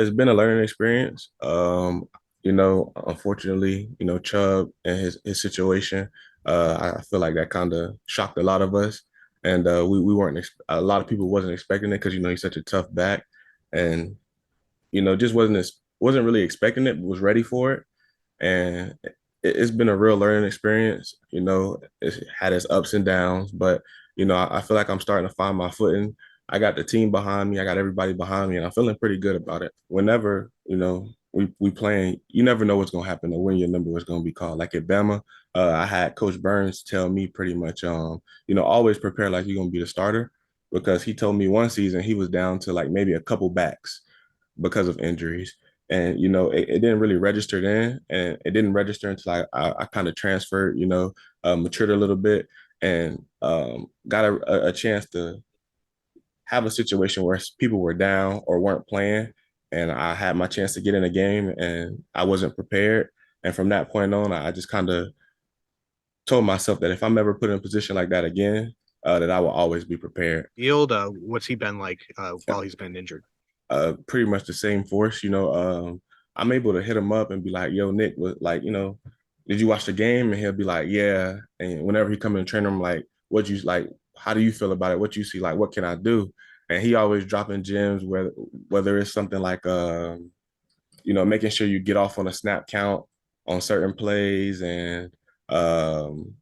It's been a learning experience. Unfortunately, Chubb and his situation, I feel like that kind of shocked a lot of us, and we weren't a lot of people wasn't expecting it because he's such a tough back, and just wasn't really expecting it, but was ready for it, and it's been a real learning experience. It's had its ups and downs, but I feel like I'm starting to find my footing. I got the team behind me. I got everybody behind me, and I'm feeling pretty good about it. Whenever we playing, you never know what's gonna happen or when your number was gonna be called. Like at Bama, I had Coach Burns tell me pretty much, always prepare like you're gonna be the starter because he told me one season he was down to like maybe a couple backs because of injuries. And it didn't really register then, and it didn't register until I kind of transferred, matured a little bit, and got a chance to have a situation where people were down or weren't playing, and I had my chance to get in a game, and I wasn't prepared. And from that point on, I just kind of told myself that if I'm ever put in a position like that again, that I will always be prepared. Field, what's he been like while he's been injured? Pretty much the same force. I'm able to hit him up and be like, "Yo, Nick, was like, did you watch the game?" And he'll be like, "Yeah." And whenever he come in the trainer, I'm like, "What you like? How do you feel about it? What you see? Like, what can I do?" And he always dropping gems, whether it's something like, making sure you get off on a snap count on certain plays and um,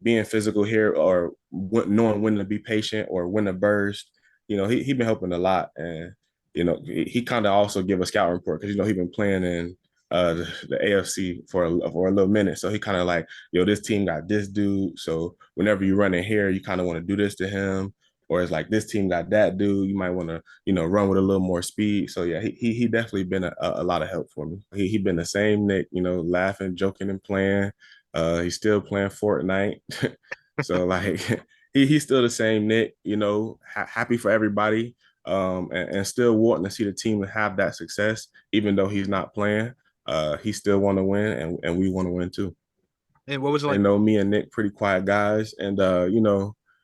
being physical here or knowing when to be patient or when to burst. He been helping a lot, and he kind of also give a scout report because he been playing in the AFC for a little minute, so he kind of like, this team got this dude, so whenever you run in here, you kind of want to do this to him. Or it's like this team got that dude. You might want to, run with a little more speed. So yeah, he definitely been a lot of help for me. He been the same Nick, laughing, joking, and playing. He's still playing Fortnite. So like he's still the same Nick, happy for everybody. And still wanting to see the team have that success, even though he's not playing. He still want to win, and we want to win too. And what was it I like? know me and Nick pretty quiet guys, and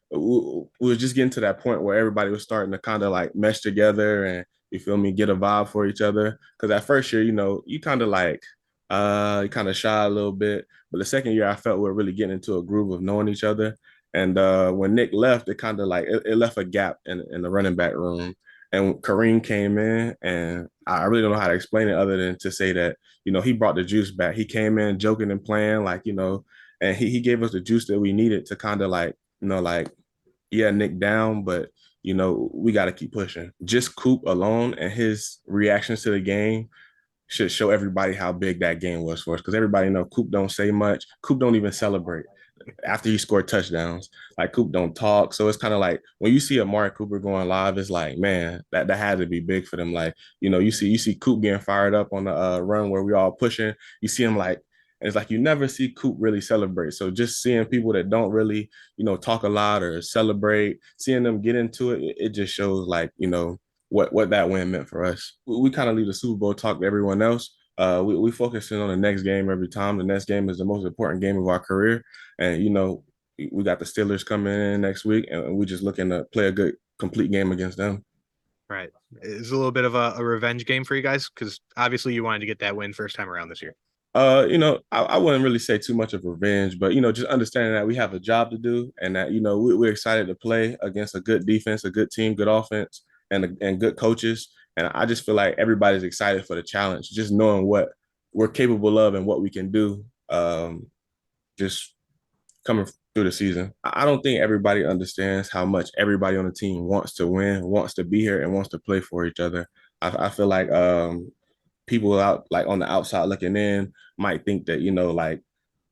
we were just getting to that point where everybody was starting to kind of like mesh together, and you feel me, get a vibe for each other. Because that first year, you kind of like you kind of shy a little bit, but the second year, I felt we are really getting into a groove of knowing each other. And when Nick left, it kind of like it left a gap in the running back room. And Kareem came in, and I really don't know how to explain it other than to say that he brought the juice back. He came in joking and playing, like, and he gave us the juice that we needed to kind of like, like, yeah, Nick down, but we got to keep pushing. Just Coop alone and his reactions to the game should show everybody how big that game was for us because everybody know Coop don't say much. Coop don't even celebrate after he scored touchdowns. Like Coop don't talk. So it's kind of like when you see Amari Cooper going live, it's like, man, that had to be big for them. Like, you see Coop getting fired up on the run where we all pushing. You see him like, and it's like you never see Coop really celebrate. So just seeing people that don't really, talk a lot or celebrate, seeing them get into it, it just shows like, what that win meant for us. We kind of leave the Super Bowl talk to everyone else. We focusing on the next game every time. The next game is the most important game of our career. And we got the Steelers coming in next week, and we just looking to play a good complete game against them. Right. It's a little bit of a revenge game for you guys because obviously you wanted to get that win first time around this year. I wouldn't really say too much of revenge, but just understanding that we have a job to do, and that we're excited to play against a good defense, a good team, good offense, and good coaches. And I just feel like everybody's excited for the challenge, just knowing what we're capable of and what we can do. Just coming through the season. I don't think everybody understands how much everybody on the team wants to win, wants to be here, and wants to play for each other. I feel like people out like on the outside looking in might think that like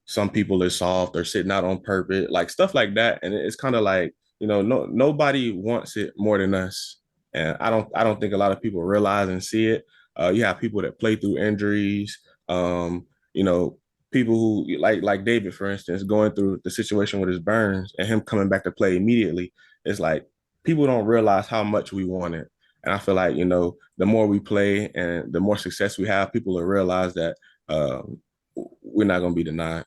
some people are soft or sitting out on purpose, like stuff like that, and it's kind of like no nobody wants it more than us, and I don't think a lot of people realize and see it. You have people that play through injuries, you know, people who like David, for instance, going through the situation with his burns and him coming back to play immediately. It's like people don't realize how much we want it. And I feel like, the more we play and the more success we have, people will realize that we're not going to be denied.